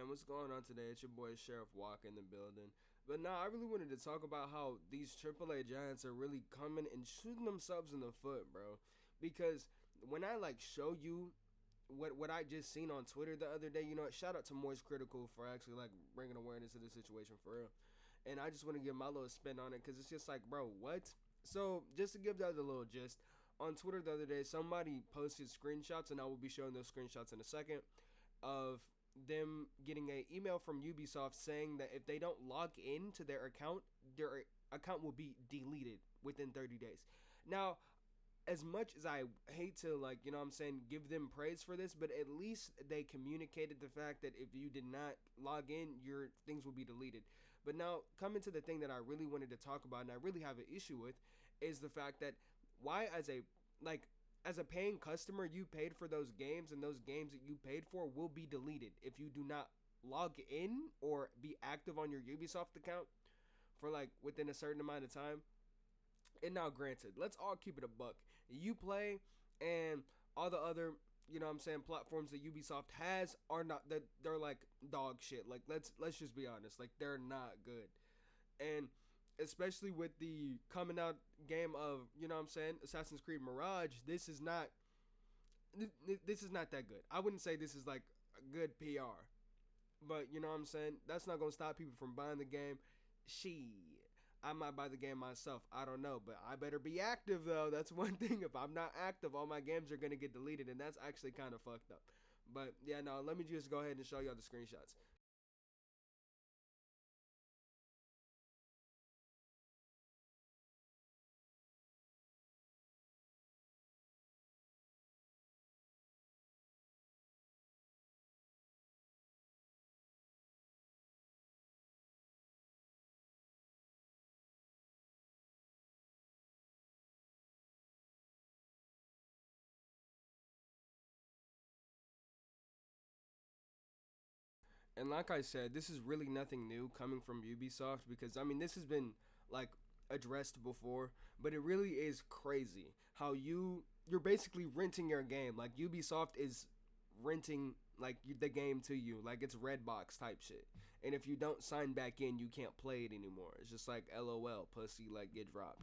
man? What's going on today? It's your boy Sheriff Walk in the building. But now I really wanted to talk about how these AAA giants are really coming and shooting themselves in the foot, bro. Because when I show you what I just seen on Twitter the other day, shout out to Moist Critical for actually bringing awareness to the situation for real. And I just want to give my little spin on it because it's just like, bro, what? So just to give that a little gist, on Twitter the other day, somebody posted screenshots, and I will be showing those screenshots in a second, of them getting an email from Ubisoft saying that if they don't log in to their account will be deleted within 30 days. Now, as much as I hate to give them praise for this, but at least they communicated the fact that if you did not log in, your things will be deleted. But now coming to the thing that I really wanted to talk about and I really have an issue with is the fact that why as a paying customer, you paid for those games, and those games that you paid for will be deleted if you do not log in or be active on your Ubisoft account for within a certain amount of time. And now, granted, let's all keep it a buck. You play, and all the other, platforms that Ubisoft has are not that they're like dog shit. Let's just be honest, they're not good, and especially with the coming out game of Assassin's Creed Mirage, this is not that good. I wouldn't say this is a good PR, but that's not gonna stop people from buying the game. Shit, I might buy the game myself. I don't know, but I better be active though. That's one thing. If I'm not active, all my games are gonna get deleted, and that's actually kind of fucked up. But yeah, no, let me just go ahead and show y'all the screenshots. And like I said, this is really nothing new coming from Ubisoft because this has been like addressed before, but it really is crazy how you're basically renting your game. Like Ubisoft is renting the game to you, like it's Redbox type shit. And if you don't sign back in, you can't play it anymore. It's just like LOL, pussy, get dropped.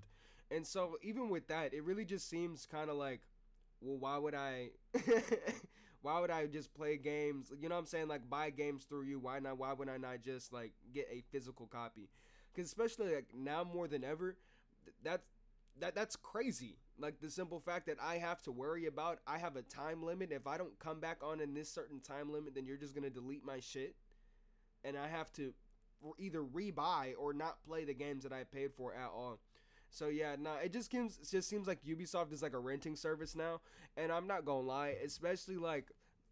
And so even with that, it really just seems kind of like, well, why would I why would I just play games, you know what I'm saying, buy games through you? Why would I not just get a physical copy? Because especially now more than ever, that's that's crazy. The simple fact that I have to worry about, I have a time limit. If I don't come back on in this certain time limit, then you're just going to delete my shit, and I have to either rebuy or not play the games that I paid for at all. So yeah, nah, it just seems like Ubisoft is like a renting service now, and I'm not gonna lie, especially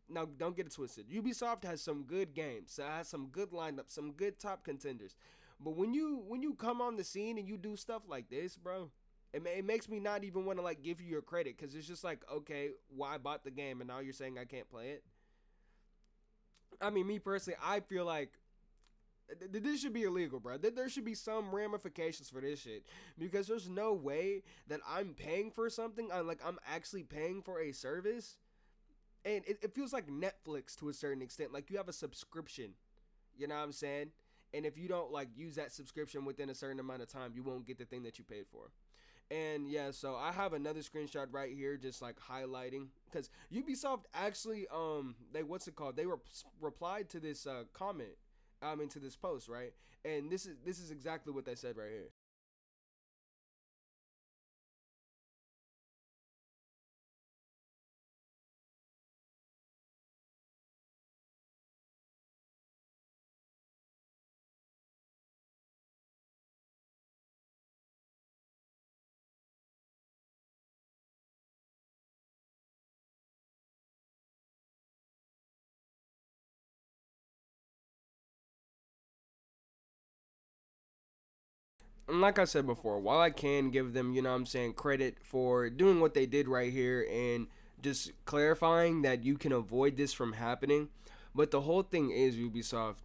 now don't get it twisted. Ubisoft has some good games, it has some good lineups, some good top contenders, but when you come on the scene and you do stuff like this, bro, it makes me not even want to give you your credit because it's just okay, well, I bought the game and now you're saying I can't play it. Me personally, I feel like this should be illegal, bro. There should be some ramifications for this shit because there's no way that I'm paying for something. I'm actually paying for a service, and it feels like Netflix to a certain extent. Like you have a subscription, you know what I'm saying? And if you don't use that subscription within a certain amount of time, you won't get the thing that you paid for. And yeah, so I have another screenshot right here, just highlighting because Ubisoft actually they what's it called? They replied to this comment, to this post, right? And this is exactly what they said right here. And like I said before, while I can give them, credit for doing what they did right here and just clarifying that you can avoid this from happening, but the whole thing is Ubisoft.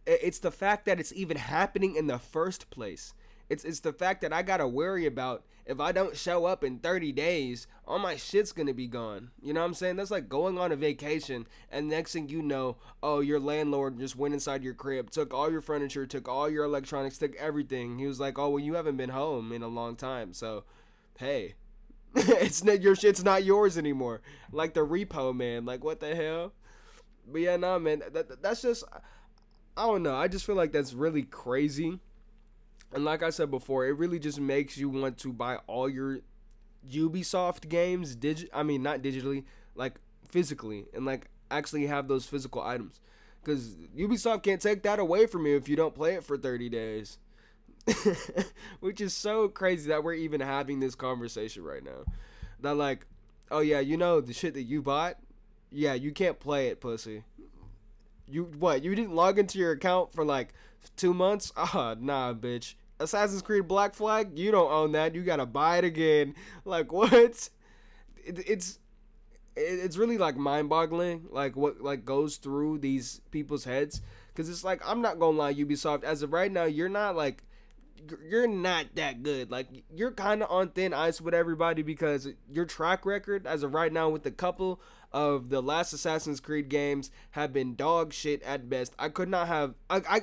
It's the fact that it's even happening in the first place. It's the fact that I gotta worry about if I don't show up in 30 days, all my shit's gonna be gone. You know what I'm saying? That's like going on a vacation, and next thing you know, oh, your landlord just went inside your crib, took all your furniture, took all your electronics, took everything. He was like, oh, well, you haven't been home in a long time, so hey, it's not your shit's not yours anymore. Like the repo man. Like what the hell? But yeah, nah, man. That's just I don't know. I just feel like that's really crazy. And like I said before, it really just makes you want to buy all your Ubisoft games I mean not digitally, like physically, and like actually have those physical items. Cuz Ubisoft can't take that away from you if you don't play it for 30 days. Which is so crazy that we're even having this conversation right now. That like, oh yeah, you know the shit that you bought? Yeah, you can't play it, pussy. You what? You didn't log into your account for like 2 months? Ah, nah, bitch. Assassin's Creed Black Flag, you don't own that. You gotta buy it again. Like what? It's really like mind-boggling, like what like goes through these people's heads. Cause it's like I'm not gonna lie, Ubisoft. As of right now, you're not that good. Like you're kind of on thin ice with everybody because your track record as of right now with a couple of the last Assassin's Creed games have been dog shit at best. I could not have I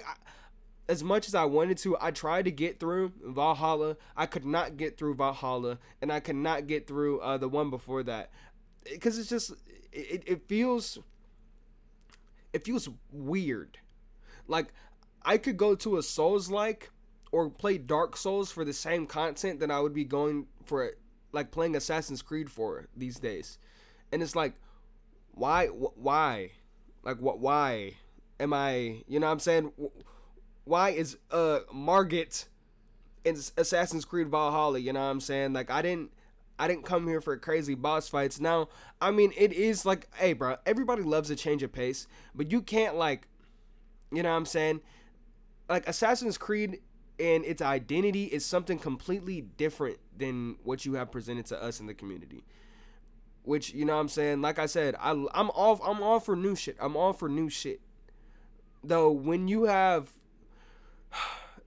as much as I wanted to, I tried to get through Valhalla. I could not get through Valhalla, and I could not get through the one before that, because it's just it feels weird. Like I could go to a Souls like or play Dark Souls for the same content that I would be going for, like playing Assassin's Creed for these days, and it's like, why, like why am I? You know what I'm saying? Why is Margit in Assassin's Creed Valhalla? You know what I'm saying? Like I didn't come here for crazy boss fights. Now, I mean, it is like, hey, bro, everybody loves a change of pace, but you can't like, you know what I'm saying? Like Assassin's Creed and its identity is something completely different than what you have presented to us in the community. Which, you know what I'm saying? Like I said, I'm all for new shit. I'm all for new shit. Though when you have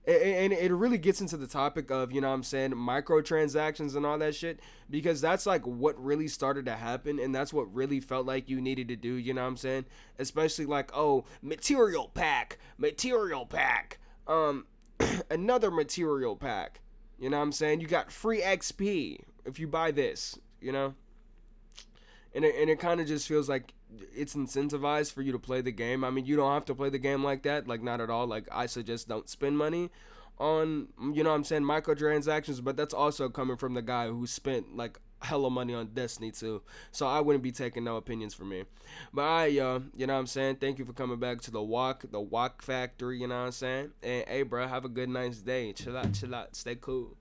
and it really gets into the topic of, you know what I'm saying, microtransactions and all that shit, because that's like what really started to happen, and that's what really felt like you needed to do, you know what I'm saying? Especially like, oh, material pack, another material pack, you know what I'm saying? You got free XP if you buy this, you know? And it kind of just feels like it's incentivized for you to play the game. I mean, you don't have to play the game like that, like not at all. Like I suggest don't spend money on, you know what I'm saying, microtransactions, but that's also coming from the guy who spent like hella money on Destiny too. So I wouldn't be taking no opinions from me. But you know what I'm saying, thank you for coming back to the walk factory, you know what I'm saying? And hey bro, have a good nice day. Chill out, stay cool.